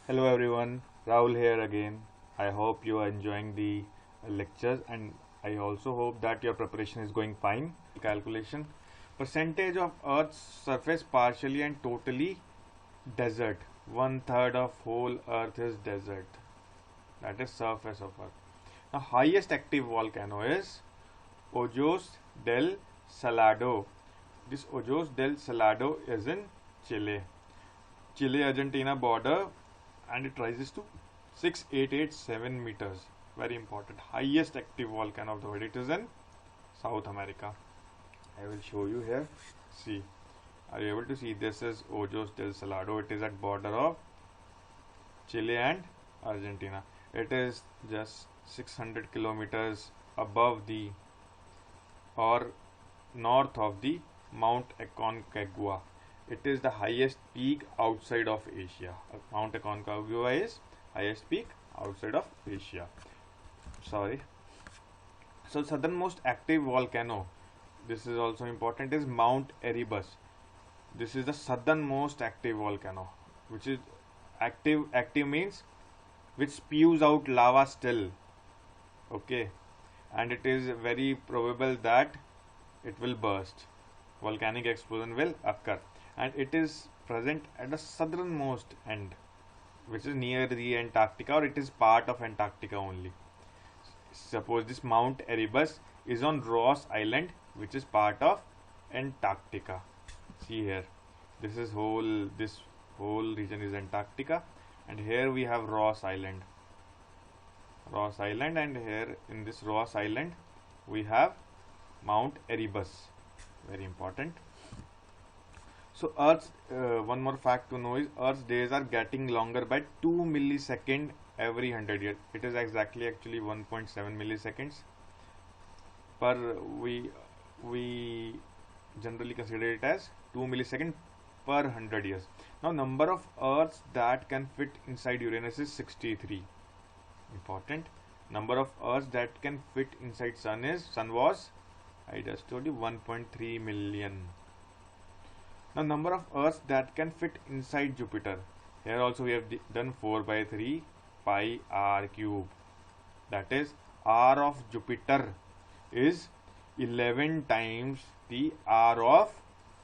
Hello everyone, Rahul here again. I hope you are enjoying the lectures and I also hope that your preparation is going fine. Calculation. Percentage of Earth's surface partially and totally desert. One third of whole Earth is desert. That is surface of Earth. The highest active volcano is Ojos del Salado. This Ojos del Salado is in Chile. Chile-Argentina border, and it rises to 6887 meters. Very important. Highest active volcano of the world. It is in South America. I will show you here. See, are you able to see? This is Ojos del Salado. It is at border of Chile and Argentina. It is just 600 kilometers above the or north of the Mount Aconcagua. It is the highest peak outside of Asia. Mount Aconcagua is highest peak outside of Asia. Sorry. So southernmost active volcano, this is also important, is Mount Erebus. This is the southernmost active volcano, which is active. Active means which spews out lava still. Okay, and it is very probable that it will burst. Volcanic explosion will occur, and it is present at the southernmost end, which is near the Antarctica, or it is part of Antarctica only. Suppose this Mount Erebus is on Ross Island, which is part of Antarctica. See here, this whole region is Antarctica, and here we have Ross Island. And here in this Ross Island we have Mount Erebus. Very important. So Earth's one more fact to know is Earth's days are getting longer by 2 milliseconds every 100 years. It is actually 1.7 milliseconds per we generally consider it as 2 milliseconds per 100 years. Now number of Earths that can fit inside Uranus is 63. Important. Number of Earths that can fit inside Sun was, I just told you, 1.3 million. Now number of Earths that can fit inside Jupiter. Here also we have done 4 by 3 pi r cube. That is, r of Jupiter is 11 times the r of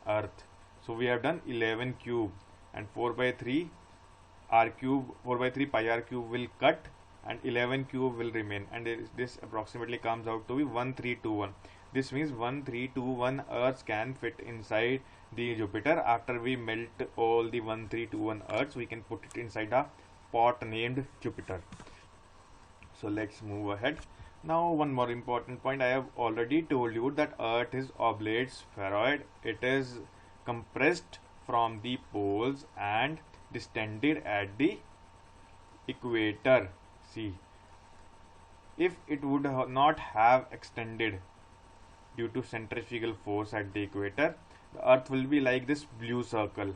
Earth. So we have done 11 cube, and 4 by 3 r cube, 4 by 3 pi r cube will cut, and 11 cube will remain, and this approximately comes out to be 1321. This means 1321 Earths can fit inside the Jupiter. After we melt all the 1321 Earths, we can put it inside a pot named Jupiter. So let's move ahead. Now one more important point. I have already told you that Earth is oblate spheroid. It is compressed from the poles and distended at the equator. See, if it would not have extended due to centrifugal force at the equator, the Earth will be like this blue circle,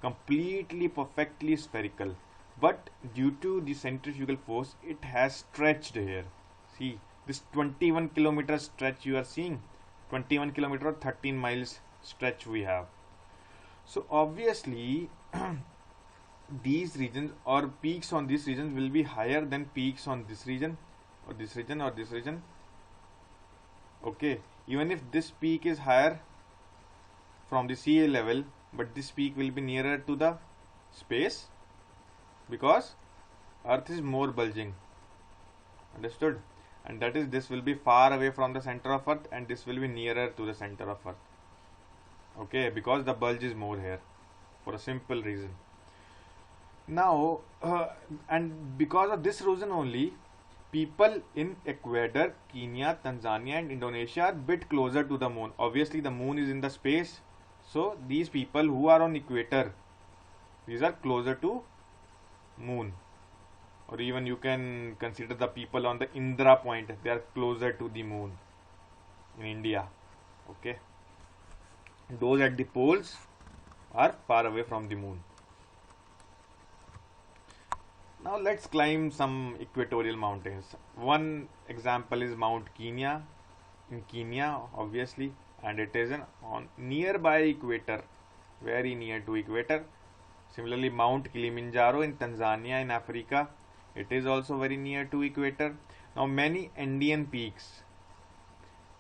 completely perfectly spherical. But due to the centrifugal force, it has stretched here. See, this 21 kilometer stretch you are seeing, 21 kilometer or 13 miles stretch we have. So obviously these regions or peaks on these regions will be higher than peaks on this region or this region or this region. Okay, even if this peak is higher from the sea level, but this peak will be nearer to the space because Earth is more bulging. Understood? And that is, this will be far away from the center of Earth, and this will be nearer to the center of Earth. Okay, because the bulge is more here, for a simple reason. Now, and because of this reason only, people in Ecuador, Kenya, Tanzania and Indonesia are a bit closer to the moon. Obviously the moon is in the space, so these people who are on equator, these are closer to moon. Or even you can consider the people on the Indra point, they are closer to the moon in India. Okay, those at the poles are far away from the moon. Now let's climb some equatorial mountains. One example is Mount Kenya in Kenya, obviously, and it is on nearby equator, very near to equator. Similarly, Mount Kilimanjaro in Tanzania in Africa, it is also very near to equator. Now many Andean peaks,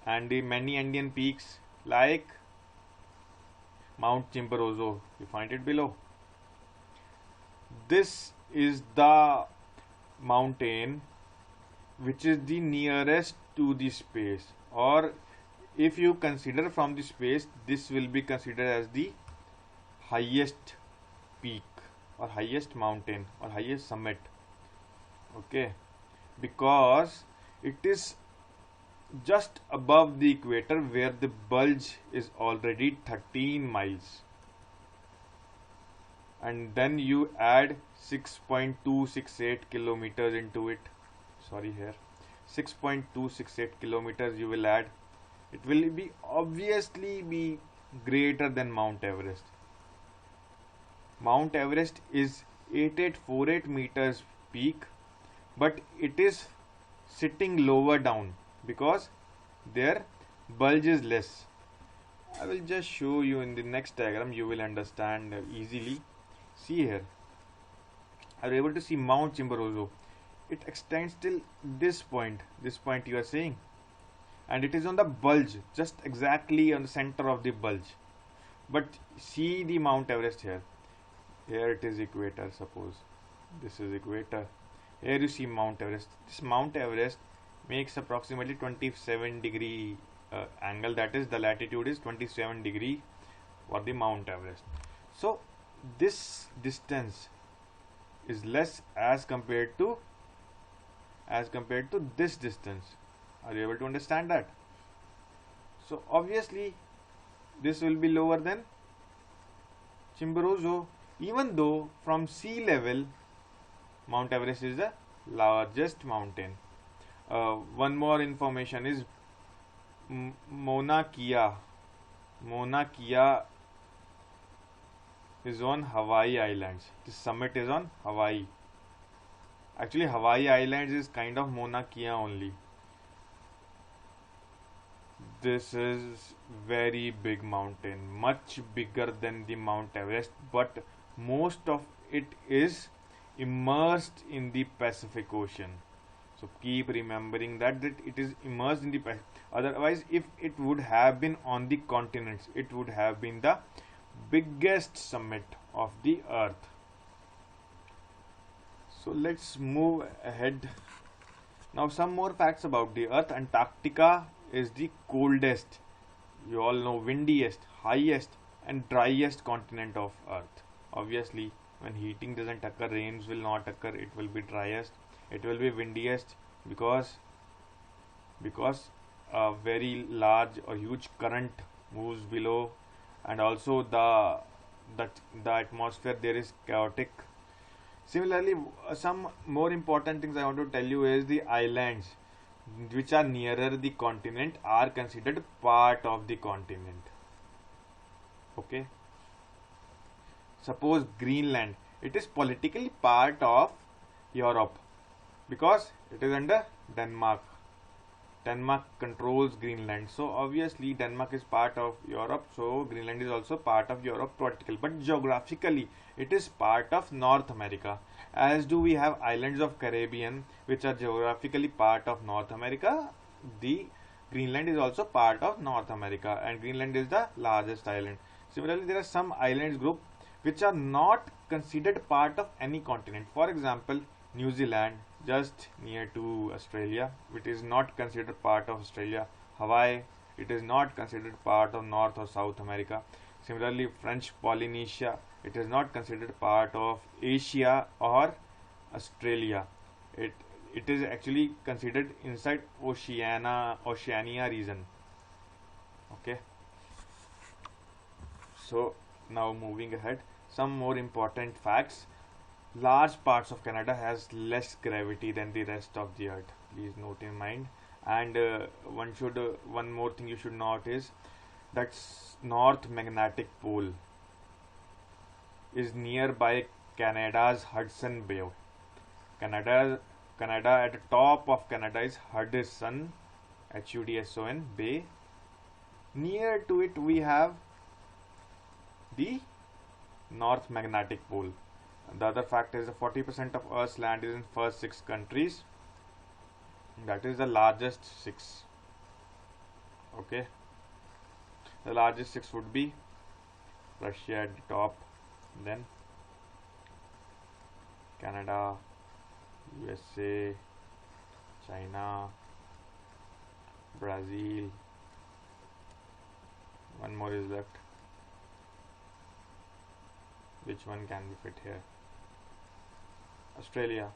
and the many Andean peaks like Mount Chimborazo, you find it below. This is the mountain which is the nearest to the space, or if you consider from the space, this will be considered as the highest peak or highest mountain or highest summit. Okay, because it is just above the equator where the bulge is already 13 miles, and then you add 6.268 kilometers into it. Sorry, here 6.268 kilometers you will add. It will be obviously be greater than Mount Everest. Mount Everest is 8848 meters peak, but it is sitting lower down because their bulge is less. I will just show you in the next diagram, you will understand easily. See here, are you able to see Mount Chimborazo? It extends till this point you are saying, and it is on the bulge, just exactly on the center of the bulge. But see the Mount Everest here. Here it is equator, suppose this is equator. Here you see Mount Everest. This Mount Everest makes approximately 27 degree angle, that is the latitude is 27 degree for the Mount Everest. So this distance is less as compared to this distance. Are you able to understand that? So obviously this will be lower than Chimborazo, even though from sea level Mount Everest is the largest mountain. One more information is Mauna Kea is on Hawaii Islands. This summit is on Hawaii. Actually, Hawaii Islands is kind of Mauna Kea only. This is very big mountain, much bigger than the Mount Everest, but most of it is immersed in the Pacific Ocean. So keep remembering that it is immersed in the Pacific. Otherwise, if it would have been on the continents, it would have been the biggest summit of the earth. So let's move ahead. Now some more facts about the earth. Antarctica is the coldest, you all know, windiest, highest and driest continent of earth. Obviously when heating doesn't occur, rains will not occur, it will be driest, it will be windiest because a very large or huge current moves below, and also the atmosphere there is chaotic. Similarly, some more important things I want to tell you is the islands which are nearer the continent are considered part of the continent. Okay, suppose Greenland, it is politically part of Europe because it is under Denmark. Denmark controls Greenland, so obviously Denmark is part of Europe, so Greenland is also part of Europe politically, but geographically it is part of North America, as do we have islands of Caribbean which are geographically part of North America. The Greenland is also part of North America, and Greenland is the largest island. Similarly, there are some islands group which are not considered part of any continent. For example, New Zealand, just near to Australia, it is not considered part of Australia. Hawaii, it is not considered part of North or South America. Similarly, French Polynesia, it is not considered part of Asia or Australia. It is actually considered inside Oceania region. Okay, so now moving ahead, some more important facts. Large parts of Canada has less gravity than the rest of the earth, please note in mind. And one more thing you should note is that North Magnetic Pole is nearby Canada's Hudson Bay. Canada at the top of Canada is Hudson, Hudson Bay. Near to it we have the North Magnetic Pole. The other fact is that 40% of Earth's land is in first 6 countries. That is the largest 6. Okay. The largest 6 would be Russia at the top, then Canada, USA, China, Brazil. One more is left. Which one can be fit here? Australia.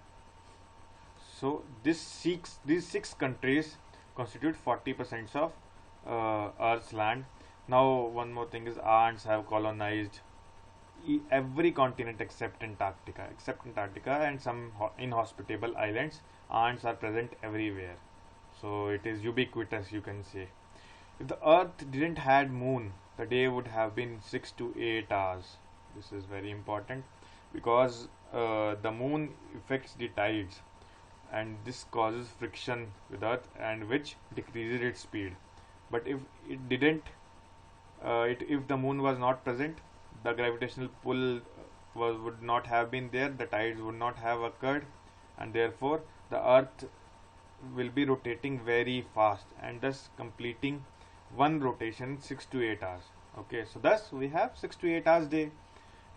So these six countries constitute 40% of Earth's land. Now one more thing is ants have colonized every continent except Antarctica. And some inhospitable islands. Ants are present everywhere. So it is ubiquitous, you can say. If the Earth didn't had moon, the day would have been 6 to 8 hours. This is very important because the moon affects the tides, and this causes friction with Earth, and which decreases its speed. But if it didn't, if the moon was not present, the gravitational pull would not have been there, the tides would not have occurred, and therefore the Earth will be rotating very fast and thus completing one rotation 6 to 8 hours. Okay, so thus we have 6 to 8 hours day.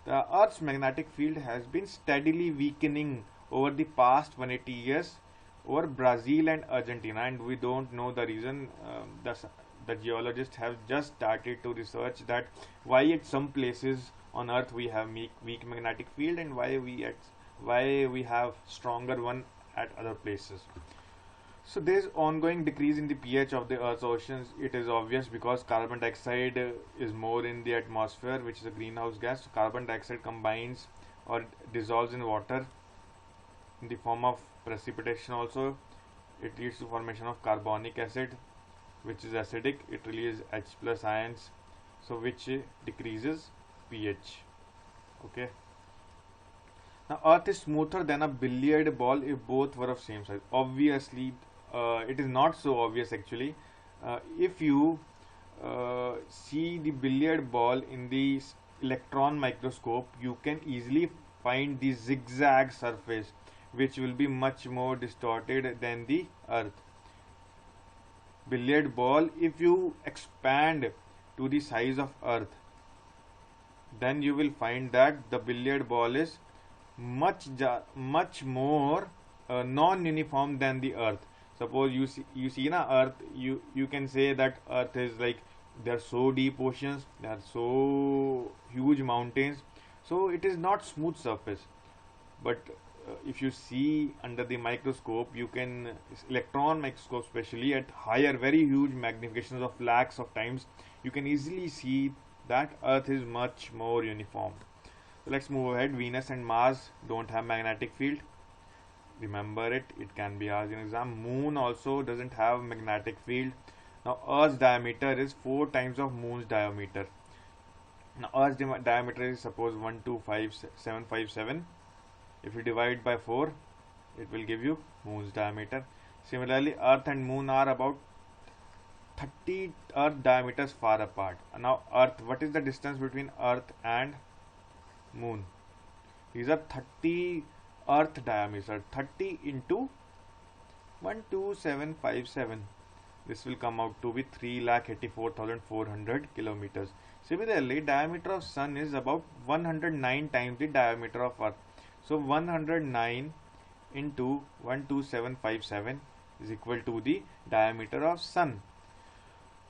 The Earth's magnetic field has been steadily weakening over the past 180 years over Brazil and Argentina, and we don't know the reason. The geologists have just started to research that why at some places on Earth we have weak magnetic field and why we have stronger one at other places. So there is ongoing decrease in the pH of the Earth's oceans. It is obvious because carbon dioxide is more in the atmosphere, which is a greenhouse gas. So carbon dioxide combines or dissolves in water in the form of precipitation also. It leads to formation of carbonic acid, which is acidic. It releases H plus ions, so which decreases pH. Okay. Now Earth is smoother than a billiard ball if both were of same size. Obviously, it is not so obvious actually. If you see the billiard ball in the electron microscope, you can easily find the zigzag surface, which will be much more distorted than the Earth. Billiard ball, if you expand to the size of Earth, then you will find that the billiard ball is much more non-uniform than the Earth. Suppose you see na Earth, you can say that Earth is like there are so deep oceans, there are so huge mountains, so it is not smooth surface. But if you see under the microscope, you can electron microscope especially at higher, very huge magnifications of lakhs of times, you can easily see that Earth is much more uniform. So let's move ahead. Venus and Mars don't have magnetic field. Remember it, it can be asked in exam. Moon also doesn't have magnetic field. Now Earth's diameter is 4 times of Moon's diameter. Now Earth's diameter is suppose 125,757. If you divide by 4, it will give you Moon's diameter. Similarly, Earth and Moon are about 30 Earth diameters far apart. Now Earth, what is the distance between Earth and Moon? These are 30 Earth diameter, 30 into 12757. This will come out to be 3,84,400 kilometers. Similarly, diameter of Sun is about 109 times the diameter of Earth. So 109 into 12757 is equal to the diameter of Sun.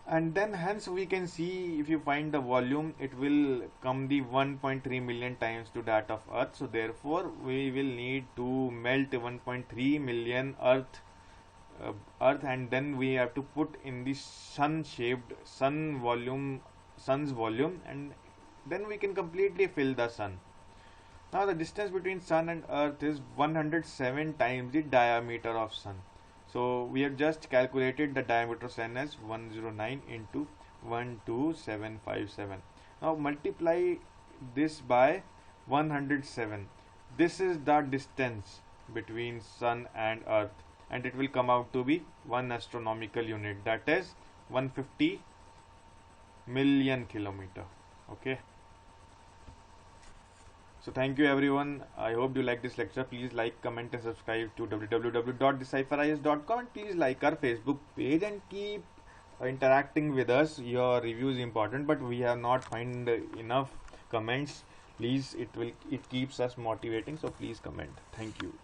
And then hence we can see, if you find the volume, it will come the 1.3 million times to that of Earth. So therefore we will need to melt 1.3 million Earth, and then we have to put in the sun's volume, and then we can completely fill the Sun. Now the distance between Sun and Earth is 107 times the diameter of Sun. So we have just calculated the diameter of Sun as 109 into 12757. Now multiply this by 107. This is the distance between Sun and Earth, and it will come out to be 1 astronomical unit, that is 150 million kilometer. Okay. So thank you everyone. I hope you like this lecture. Please like, comment and subscribe to www.decipheris.com, and please like our Facebook page and keep interacting with us. Your review is important, but we have not find enough comments. Please, it keeps us motivating, so please comment. Thank you.